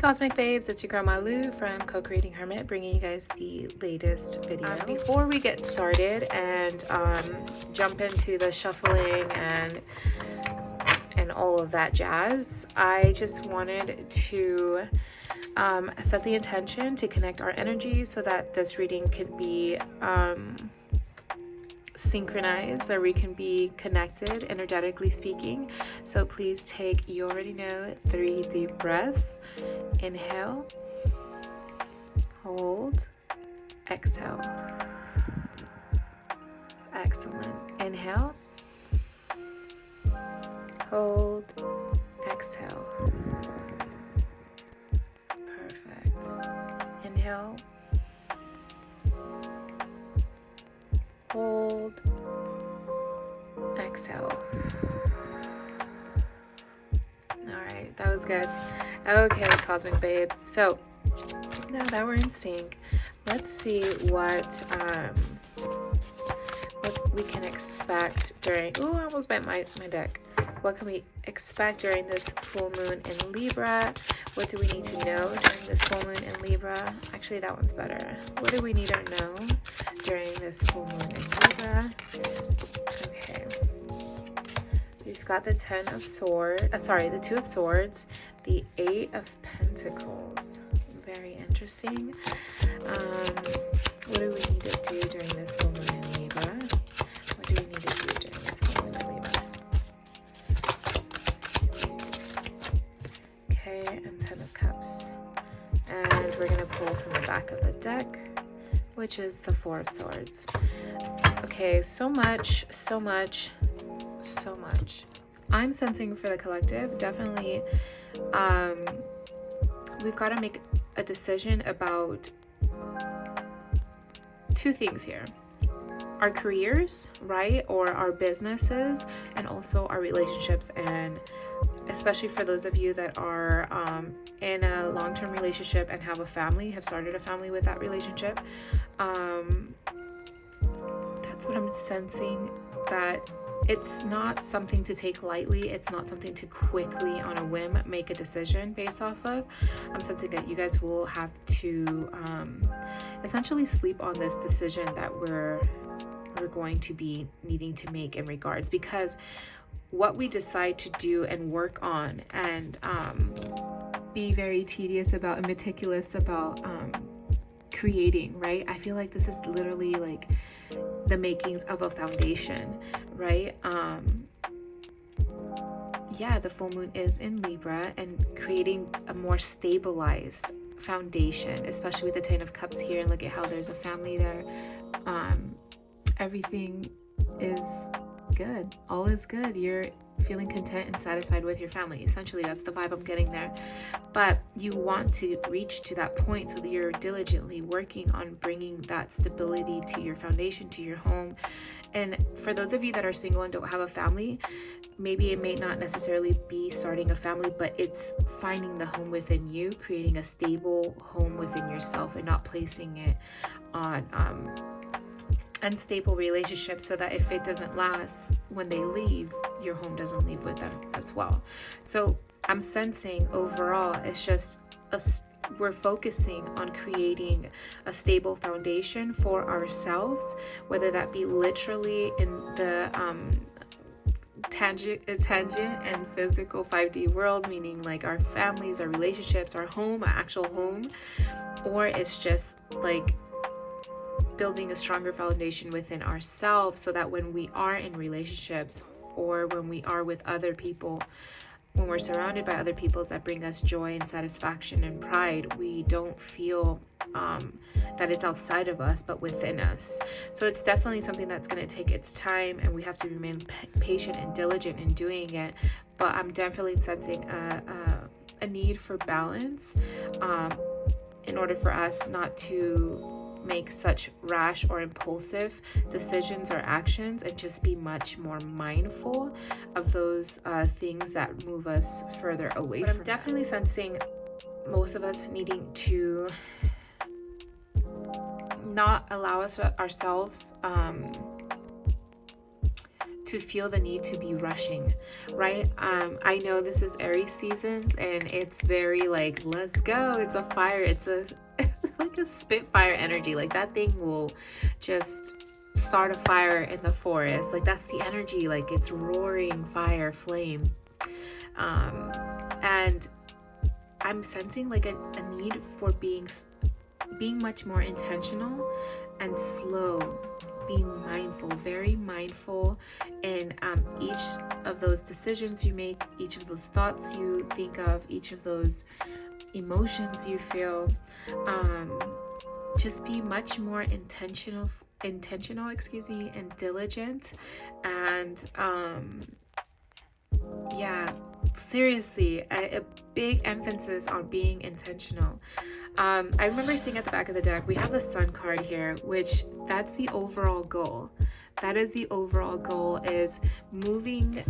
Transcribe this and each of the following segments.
Cosmic Babes, it's your girl Malu from Co-Creating Hermit, bringing you guys the latest video. Before we get started and jump into the shuffling and all of that jazz, I just wanted to set the intention to connect our energies so that this reading could be synchronized, or we can be connected energetically speaking. So please take, you already know, 3 deep breaths. Inhale, hold, exhale. Excellent. Inhale, hold, exhale. Perfect. Inhale, hold, exhale. Alright, that was good. Okay, Cosmic Babes. So, now that we're in sync, let's see what we can expect during... Ooh, I almost bent my deck. What can we expect during this full moon in Libra? What do we need to know during this full moon in Libra? Actually, that one's better. What do we need to know during this full moon in Libra? Okay. We've got the 10 of Swords, the 2 of Swords, the 8 of Pentacles. Very interesting. What do we need to do during this full moon in Libra? What do we need to do during this full moon in Libra? Okay, and 10 of Cups. And we're going to pull from the back of the deck, which is the 4 of Swords. Okay, so much. I'm sensing for the collective, definitely, we've got to make a decision about 2 things here. Our careers, right? Or our businesses, and also our relationships. And especially for those of you that are in a long-term relationship and have a family, have started a family with that relationship, that's what I'm sensing, that it's not something to take lightly. It's not something to quickly, on a whim, make a decision based off of. I'm sensing that you guys will have to essentially sleep on this decision that we're going to be needing to make in regards, because what we decide to do and work on and be very tedious about and meticulous about creating, right? I feel like this is literally like the makings of a foundation, right? Yeah, the full moon is in Libra, and creating a more stabilized foundation, especially with the 10 of Cups here, and look at how there's a family there. Everything is good. All is good. You're feeling content and satisfied with your family. Essentially, that's the vibe I'm getting there. But you want to reach to that point, so that you're diligently working on bringing that stability to your foundation, to your home. And for those of you that are single and don't have a family, maybe it may not necessarily be starting a family, but it's finding the home within you, creating a stable home within yourself, and not placing it on unstable relationships, so that if it doesn't last, when they leave, your home doesn't leave with them as well. So I'm sensing overall, it's just we're focusing on creating a stable foundation for ourselves, whether that be literally in the tangent and physical 5D world, meaning like our families, our relationships, our home, our actual home, or it's just like building a stronger foundation within ourselves, so that when we are in relationships, or when we are with other people, when we're surrounded by other people that bring us joy and satisfaction and pride, we don't feel that it's outside of us, but within us. So it's definitely something that's going to take its time, and we have to remain patient and diligent in doing it. But I'm definitely sensing a need for balance in order for us not to make such rash or impulsive decisions or actions, and just be much more mindful of those things that move us further away from. I'm definitely sensing most of us needing to not allow ourselves to feel the need to be rushing, right? I know this is Aries seasons and it's very like, let's go, it's a fire, it's a like a spitfire energy. Like that thing will just start a fire in the forest. Like that's the energy, like it's roaring fire, flame. And I'm sensing like a need for being much more intentional and slow, being mindful, very mindful in each of those decisions you make, each of those thoughts you think of, each of those emotions you feel. Just be much more intentional, and diligent, and yeah, seriously, a big emphasis on being intentional. I remember seeing at the back of the deck, we have the Sun card here, which that's the overall goal. That is the overall goal, is moving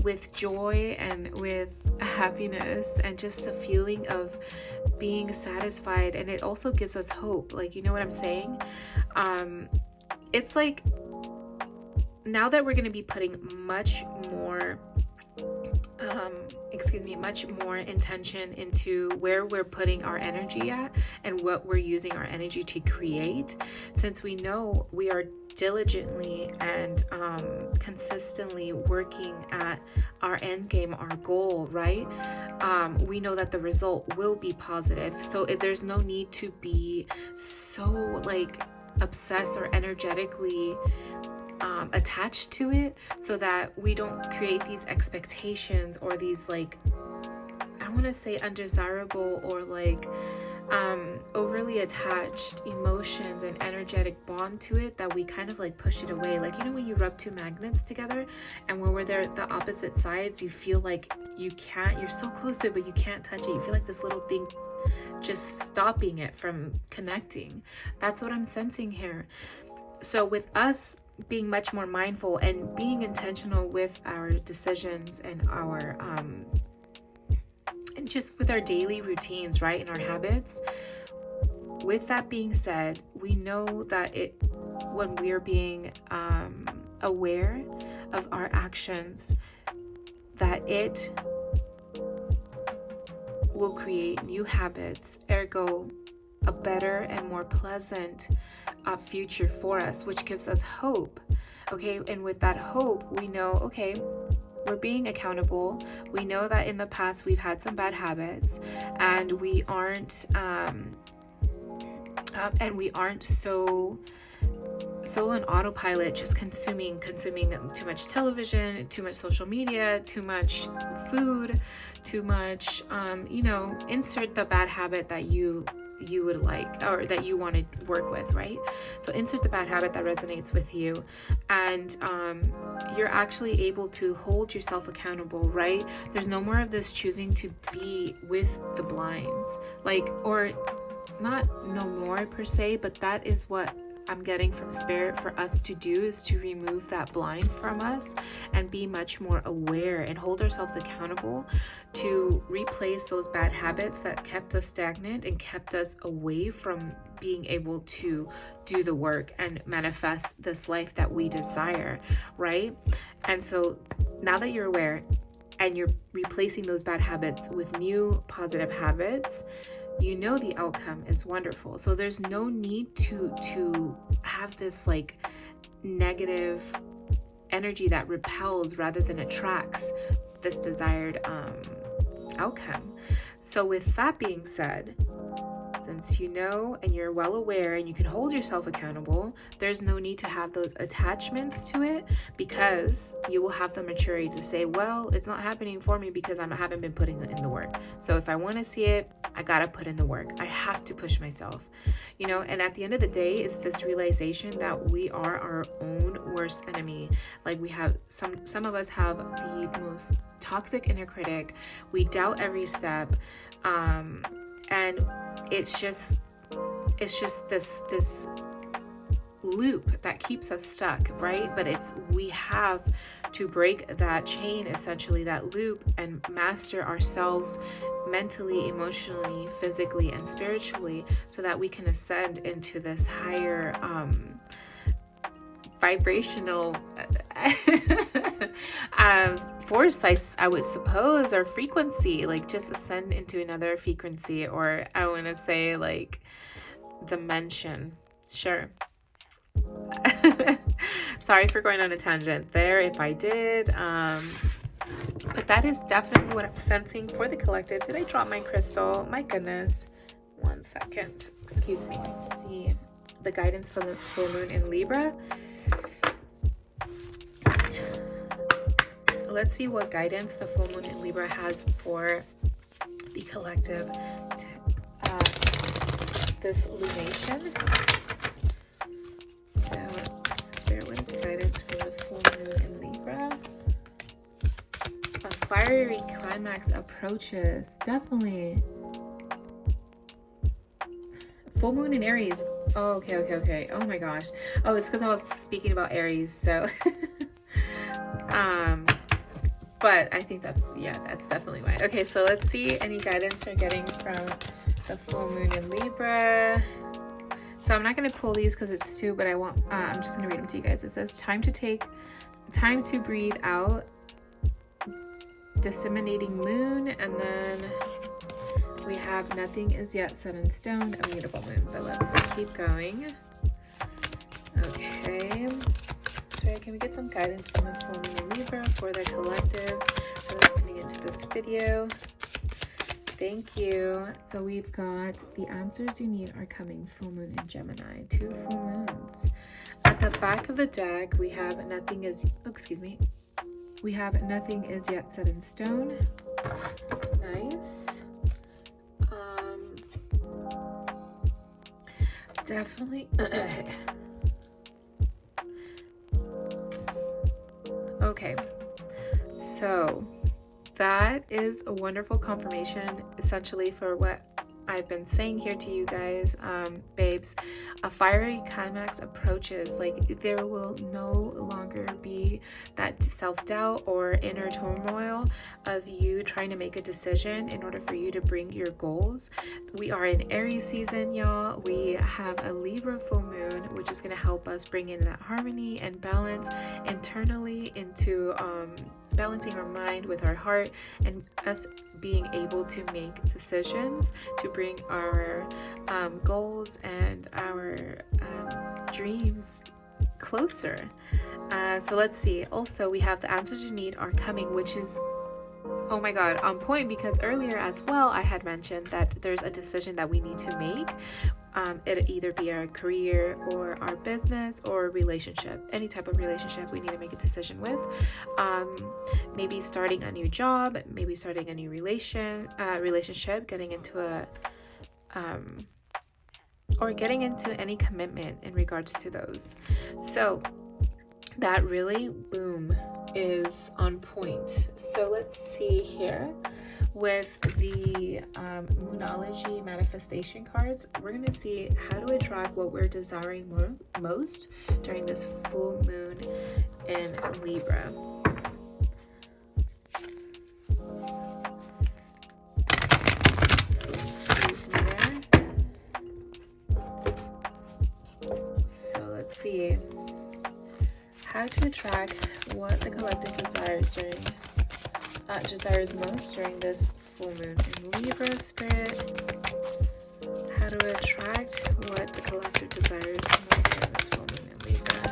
with joy and with happiness and just a feeling of being satisfied. And it also gives us hope. Like, you know what I'm saying? It's like, now that we're going to be putting much more intention into where we're putting our energy at and what we're using our energy to create, since we know we are diligently and consistently working at our end game, our goal, right? We know that the result will be positive. So there's no need to be so like obsessed or energetically attached to it, so that we don't create these expectations or these, like, I want to say undesirable or like overly attached emotions and energetic bond to it, that we kind of like push it away. Like, you know, when you rub two magnets together and when they're the opposite sides, you feel like you're so close to it but you can't touch it. You feel like this little thing just stopping it from connecting. That's what I'm sensing here. So with us being much more mindful and being intentional with our decisions and our and just with our daily routines, right, and our habits. With that being said, we know that when we're being aware of our actions, that it will create new habits, ergo a better and more pleasant future for us, which gives us hope. Okay, and with that hope, we know, okay, we're being accountable. We know that in the past we've had some bad habits, and we aren't so on autopilot, just consuming too much television, too much social media, too much food, too much insert the bad habit that you would like, or that you want to work with, right? So insert the bad habit that resonates with you, and you're actually able to hold yourself accountable, right? There's no more of this choosing to be with the blinds, like, or not no more per se, but that is what I'm getting from spirit for us to do, is to remove that blind from us and be much more aware and hold ourselves accountable to replace those bad habits that kept us stagnant and kept us away from being able to do the work and manifest this life that we desire, right? And so now that you're aware and you're replacing those bad habits with new positive habits, you know the outcome is wonderful. So there's no need to have this like negative energy that repels rather than attracts this desired outcome. So with that being said, since you know and you're well aware and you can hold yourself accountable, there's no need to have those attachments to it, because you will have the maturity to say, well, it's not happening for me because I haven't been putting in the work. So if I want to see it, I gotta put in the work. I have to push myself, and at the end of the day, it's this realization that we are our own worst enemy. Like, we have some of us have the most toxic inner critic. We doubt every step, and it's just this loop that keeps us stuck, right? But we have to break that chain, essentially, that loop, and master ourselves mentally, emotionally, physically, and spiritually, so that we can ascend into this higher vibrational force, I would suppose, or frequency, like just ascend into another frequency, or I want to say like dimension. Sure. Sorry for going on a tangent there if I did. But that is definitely what I'm sensing for the collective. Did I drop my crystal? My goodness. 1 second. Excuse me. Let's see the guidance for the full moon in Libra. Let's see what guidance the full moon in Libra has for the collective this lunation. So, Spirit, what is the guidance for the full moon in Libra? A fiery climax approaches. Definitely. Full moon in Aries. Oh, okay. Oh my gosh. Oh, it's because I was speaking about Aries, so but I think that's definitely why. Okay, so let's see any guidance we're getting from the full moon in Libra. So I'm not going to pull these because it's two, but I'm just going to read them to you guys. It says time to breathe out, disseminating moon, and then we have nothing is yet set in stone, immutable moon. But let's keep going. Okay. Sorry, can we get some guidance from the full moon in Libra for the collective for listening into this video? Thank you. So we've got the answers you need are coming. Full moon in Gemini, 2 full moons. At the back of the deck, we have nothing is yet set in stone. Nice. Definitely. Okay, so that is a wonderful confirmation essentially for what I've been saying here to you guys, babes. A fiery climax approaches. Like, there will no longer be that self-doubt or inner turmoil of you trying to make a decision in order for you to bring your goals. We are in Aries season, y'all. We have a Libra full moon, which is going to help us bring in that harmony and balance internally into balancing our mind with our heart, and us being able to make decisions to bring our goals and our dreams closer. So let's see. Also, we have the answers you need are coming, which is, oh my god, on point, because earlier as well I had mentioned that there's a decision that we need to make. It'll either be our career or our business or relationship, any type of relationship we need to make a decision with. Maybe starting a new job, maybe starting a new relationship, getting into or getting into any commitment in regards to those. So that really, boom, is on point. So let's see here. With the Moonology manifestation cards, we're going to see how to attract what we're desiring most during this full moon in Libra. Excuse me there. So let's see how to attract what the collective desires most during this full moon in Libra, Spirit. How to attract what the collective desires most during this full moon in Libra.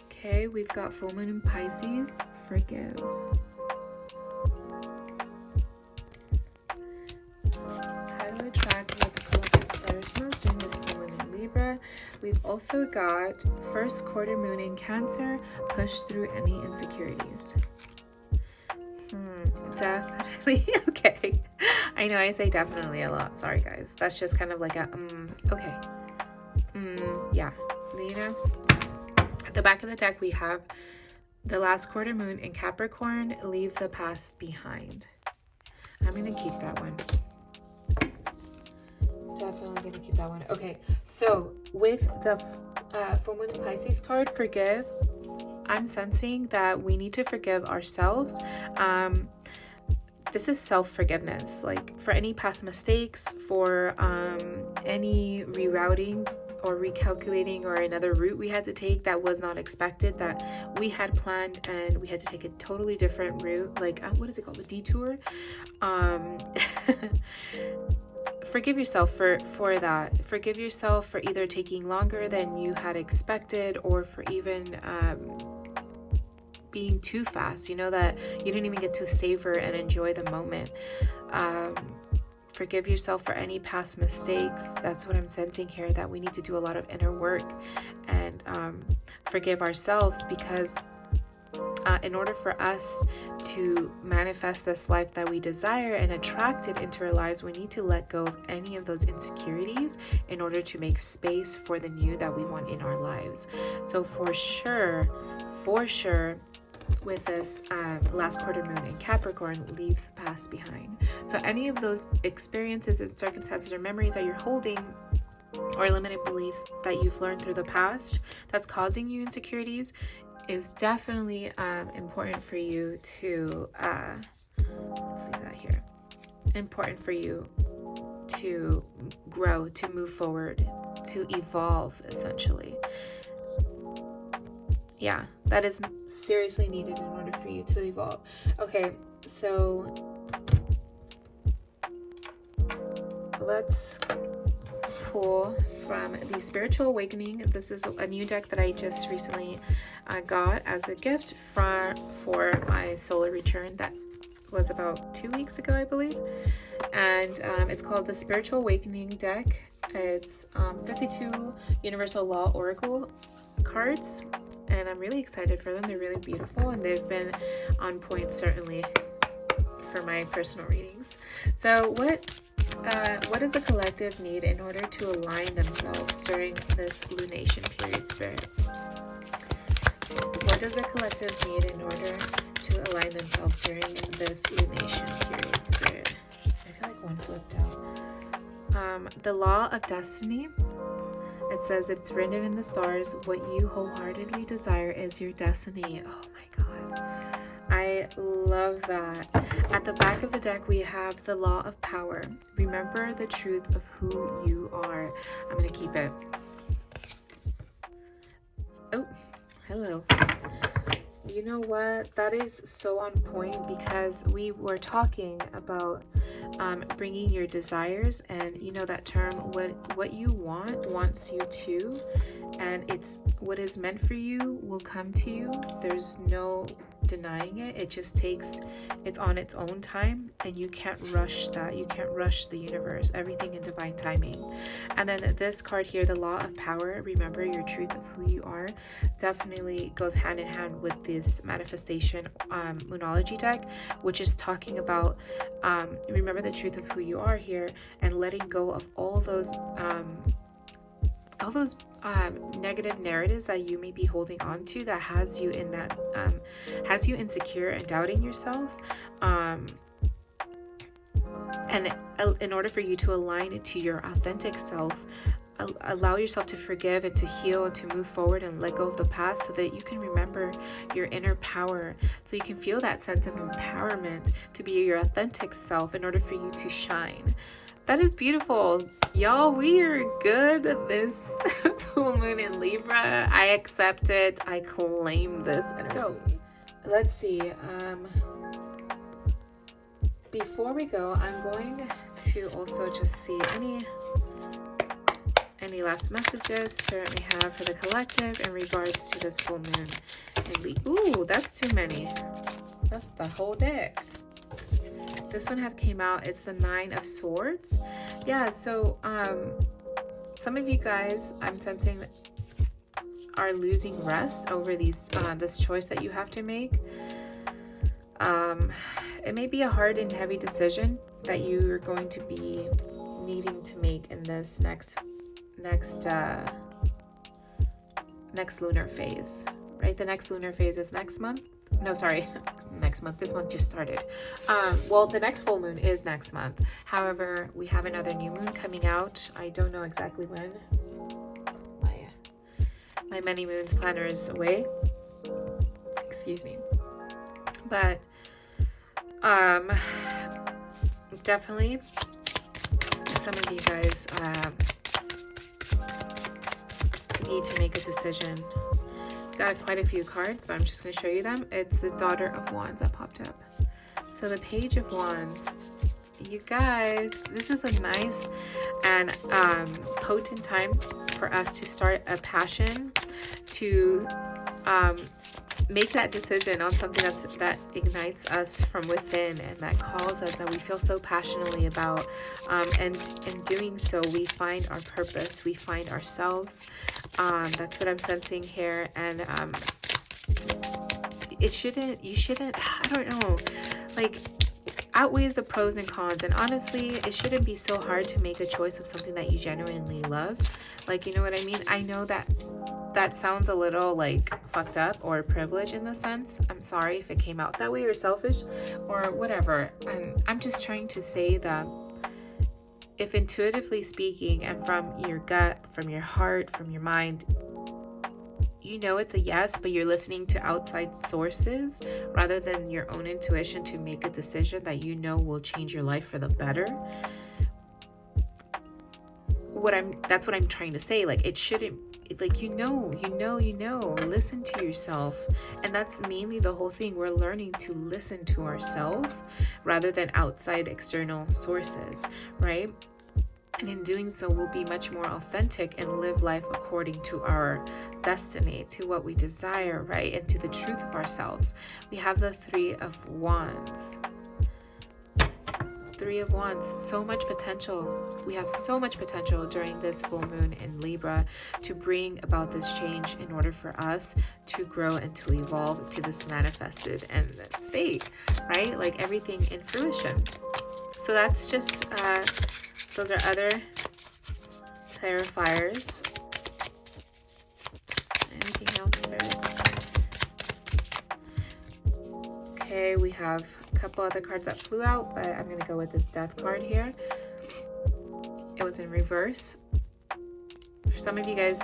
Okay, we've got full moon in Pisces. Forgive. How to attract what the collective desires most during this full moon in Libra. We've also got first quarter moon in Cancer. Push through any insecurities. Definitely. Okay. I know I say definitely a lot. Sorry, guys. That's just kind of like a, okay. Yeah. You know? At the back of the deck, we have the last quarter moon in Capricorn. Leave the past behind. I'm going to keep that one. Definitely going to keep that one. Okay. So with the full moon Pisces card, forgive, I'm sensing that we need to forgive ourselves. This is self-forgiveness, like for any past mistakes, for any rerouting or recalculating, or another route we had to take that was not expected, that we had planned, and we had to take a totally different route, like what is it called, a detour. Forgive yourself for that. Forgive yourself for either taking longer than you had expected, or for even being too fast, that you didn't even get to savor and enjoy the moment. Forgive yourself for any past mistakes. That's what I'm sensing here, that we need to do a lot of inner work and forgive ourselves, because in order for us to manifest this life that we desire and attract it into our lives, we need to let go of any of those insecurities in order to make space for the new that we want in our lives. So for sure, with this last quarter moon in Capricorn, leave the past behind. So any of those experiences and circumstances or memories that you're holding, or limited beliefs that you've learned through the past that's causing you insecurities, is definitely important for you to let's leave that here. Important for you to grow, to move forward, to evolve, essentially. Yeah, that is seriously needed in order for you to evolve. Okay, so let's pull from the Spiritual Awakening. This is a new deck that I just recently got as a gift for my solar return. That was about 2 weeks ago, I believe. And it's called the Spiritual Awakening deck. It's 52 Universal Law Oracle cards, and I'm really excited for them. They're really beautiful, and they've been on point, certainly, for my personal readings. So what does the collective need in order to align themselves during this lunation period, Spirit? What does the collective need in order to align themselves during this lunation period, Spirit? I feel like one flipped out. The law of destiny. It says, it's written in the stars, what you wholeheartedly desire is your destiny. Oh my God. I love that. At the back of the deck, we have the law of power. Remember the truth of who you are. I'm going to keep it. Oh, hello. You know what? That is so on point, because we were talking about bringing your desires, and you know that term, what you want wants you to, and it's what is meant for you will come to you. There's no denying it. It just takes, it's on its own time, and you can't rush that. You can't rush the universe. Everything in divine timing. And then this card here, the law of power, remember your truth of who you are, definitely goes hand in hand with this manifestation moonology deck, which is talking about remember the truth of who you are here, and letting go of all those negative narratives that you may be holding on to, that has you in that has you insecure and doubting yourself, and in order for you to align it to your authentic self, allow yourself to forgive and to heal and to move forward and let go of the past, so that you can remember your inner power, so you can feel that sense of empowerment to be your authentic self in order for you to shine. That is beautiful. Y'all, we are good this full moon in Libra. I accept it. I claim this energy. So, let's see. Before we go, I'm going to also just see any last messages Spirit may have for the collective in regards to this full moon in Libra. Ooh, that's too many. That's the whole deck. This one had came out. It's the 9 of Swords. Yeah, so some of you guys, I'm sensing, are losing rest over this choice that you have to make. It may be a hard and heavy decision that you are going to be needing to make in this next lunar phase, right? The next lunar phase is next month. No, sorry, next month. This month just started. Well, the next full moon is next month. However, we have another new moon coming out. I don't know exactly when. My many moons planner is away. Excuse me. But definitely some of you guys need to make a decision. Got quite a few cards, but I'm just going to show you them. It's the Daughter of Wands that popped up. So the Page of Wands. You guys, this is a nice and potent time for us to start a passion, to make that decision on something that ignites us from within and that calls us, that we feel so passionately about, and in doing so we find our purpose, we find ourselves. That's what I'm sensing here. And you shouldn't, I don't know, like, outweighs the pros and cons. And honestly, it shouldn't be so hard to make a choice of something that you genuinely love. Like, you know what I mean? I know that sounds a little like fucked up or privileged in the sense. I'm sorry if it came out that way, or selfish or whatever. And I'm just trying to say that if intuitively speaking and from your gut, from your heart, from your mind, you know it's a yes, but you're listening to outside sources rather than your own intuition to make a decision that you know will change your life for the better. That's what I'm trying to say. Like, it shouldn't, like, you know, listen to yourself. And that's mainly the whole thing. We're learning to listen to ourselves rather than outside external sources, right? And in doing so, we'll be much more authentic and live life according to our destiny, to what we desire, right? And to the truth of ourselves. We have the Three of Wands. Three of Wands, so much potential. We have so much potential during this full moon in Libra to bring about this change in order for us to grow and to evolve to this manifested and state, right? Like everything in fruition. So that's just, those are other clarifiers. Anything else, Spirit? Okay, we have a couple other cards that flew out, but I'm going to go with this Death card here. It was in reverse. For some of you guys,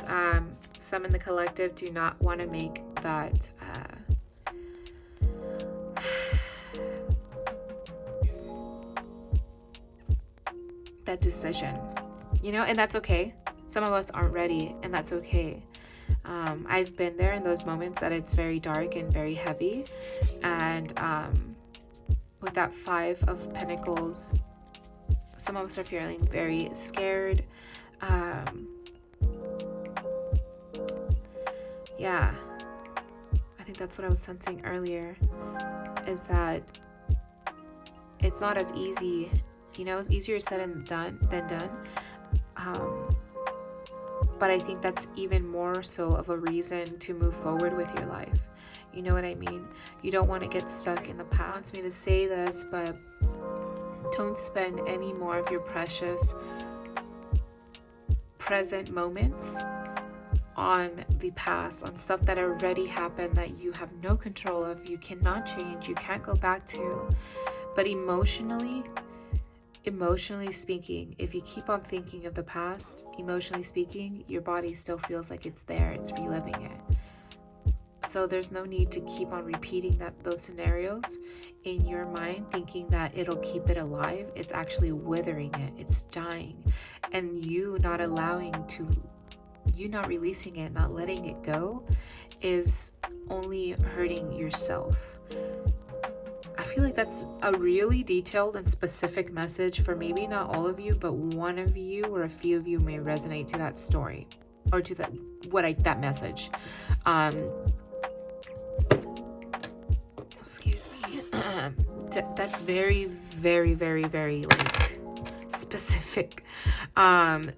some in the collective do not want to make that that decision, you know, and that's okay. Some of us aren't ready, and that's okay. I've been there in those moments that it's very dark and very heavy, and with that Five of Pentacles, some of us are feeling very scared. Yeah, I think that's what I was sensing earlier, is that it's not as easy, you know, it's easier said than done. But I think that's even more so of a reason to move forward with your life. You know what I mean? You don't want to get stuck in the past. It wants me to say this, but don't spend any more of your precious present moments on the past, on stuff that already happened that you have no control of, you cannot change, you can't go back to. But emotionally speaking, if you keep on thinking of the past, emotionally speaking, your body still feels like it's there, it's reliving it. So there's no need to keep on repeating those scenarios in your mind, thinking that it'll keep it alive. It's actually withering it, it's dying. And you not releasing it, not letting it go, is only hurting yourself. I feel like that's a really detailed and specific message for maybe not all of you, but one of you or a few of you may resonate to that story, or to that message. Excuse me. That's very, very, very, very like specific. But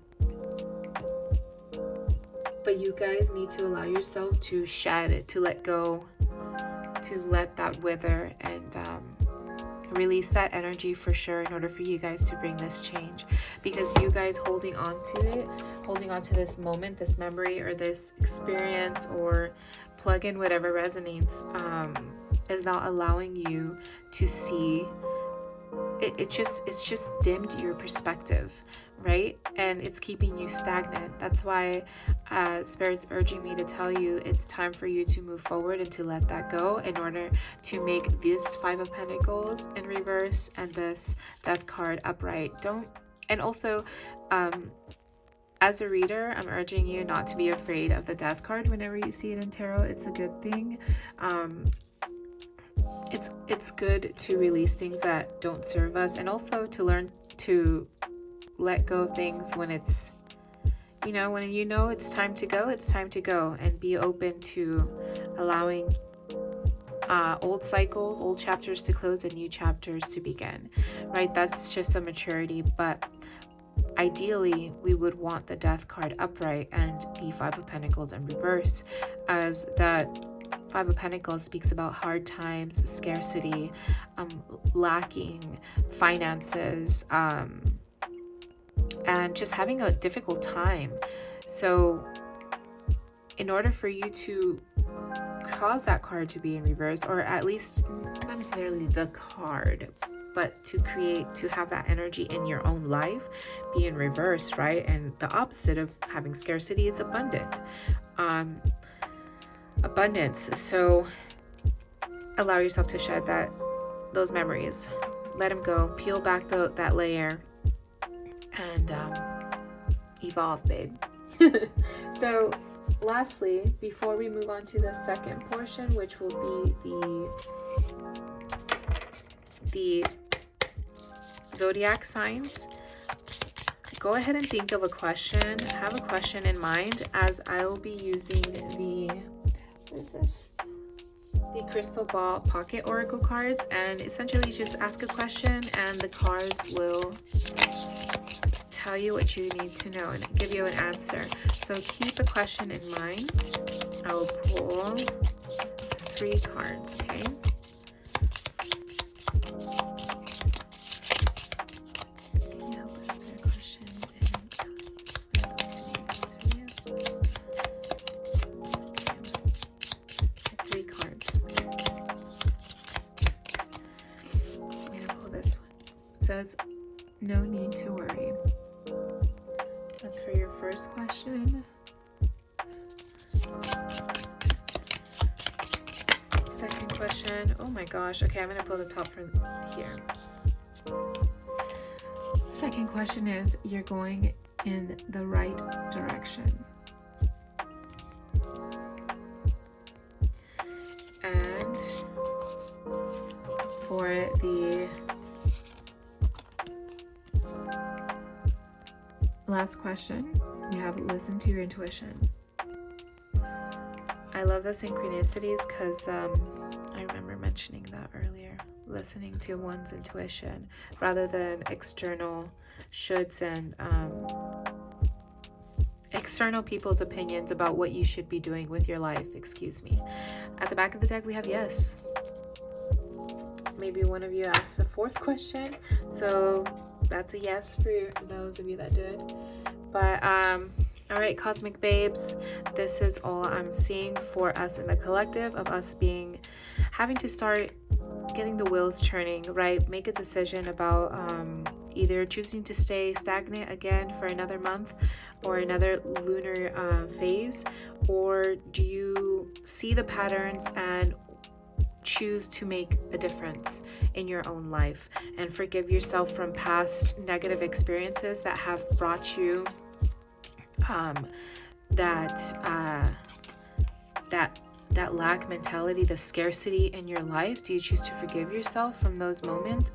you guys need to allow yourself to shed it, to let go, to let that wither, and release that energy for sure, in order for you guys to bring this change. Because you guys holding on to this moment, this memory, or this experience, or plug in whatever resonates, is not allowing you to see it's just dimmed your perspective, right? And it's keeping you stagnant. That's why Spirit's urging me to tell you it's time for you to move forward and to let that go, in order to make this Five of Pentacles in reverse and this Death card upright. And also as a reader, I'm urging you not to be afraid of the death card whenever you see it in tarot. It's a good thing. It's good to release things that don't serve us, and also to learn to let go of things when it's, when it's time to go, it's time to go, and be open to allowing old cycles, old chapters to close and new chapters to begin, right? That's just a maturity. But ideally, we would want the death card upright and the Five of Pentacles in reverse, as that Five of Pentacles speaks about hard times, scarcity, lacking finances, and just having a difficult time. So in order for you to cause that card to be in reverse, or at least not necessarily the card, but to have that energy in your own life be in reverse, right? And the opposite of having scarcity is abundance. So allow yourself to shed those memories, let them go, peel back that layer, and evolve, babe. So lastly, before we move on to the second portion, which will be the zodiac signs, go ahead and think of a question. Have a question in mind, as I will be using the crystal ball pocket oracle cards, and essentially just ask a question and the cards will tell you what you need to know and give you an answer. So keep a question in mind. I will pull 3 cards, okay? Can you help answer a question and 3 cards. I'm gonna pull this one. It says, no need to worry. That's for your first question. Second question. Oh my gosh. Okay, I'm going to pull the top from here. Second question is, you're going in the right direction. And for the last question, we have listen to your intuition. I love the synchronicities because I remember mentioning that earlier. Listening to one's intuition rather than external shoulds and external people's opinions about what you should be doing with your life. Excuse me. At the back of the deck, we have yes. Maybe one of you asked the 4th question, so that's a yes for those of you that did. But all right, cosmic babes, this is all I'm seeing for us in the collective, of us having to start getting the wheels turning, right? Make a decision about either choosing to stay stagnant again for another month or another lunar phase, or do you see the patterns and choose to make a difference in your own life and forgive yourself from past negative experiences that have brought you that lack mentality, the scarcity in your life? Do you choose to forgive yourself from those moments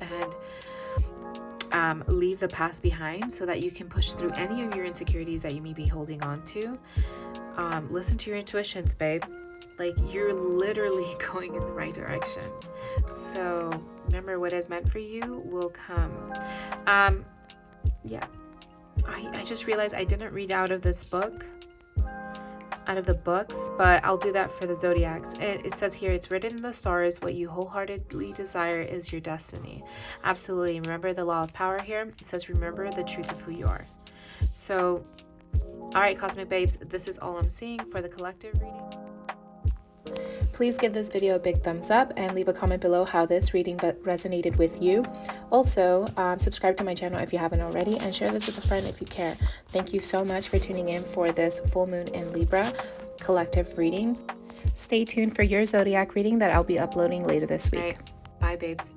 and leave the past behind so that you can push through any of your insecurities that you may be holding on to? Listen to your intuitions, babe. Like, you're literally going in the right direction. So remember, what is meant for you will come. Yeah. I just realized I didn't read out of the books, but I'll do that for the zodiacs. It says here, it's written in the stars, what you wholeheartedly desire is your destiny. Absolutely. Remember the law of power here. It says, remember the truth of who you are. So, all right, cosmic babes, this is all I'm seeing for the collective reading. Please give this video a big thumbs up and leave a comment below how this reading resonated with you. Also, subscribe to my channel if you haven't already, and share this with a friend if you care. Thank you so much for tuning in for this full moon in Libra collective reading. Stay tuned for your zodiac reading that I'll be uploading later this week. All right. Bye, babes.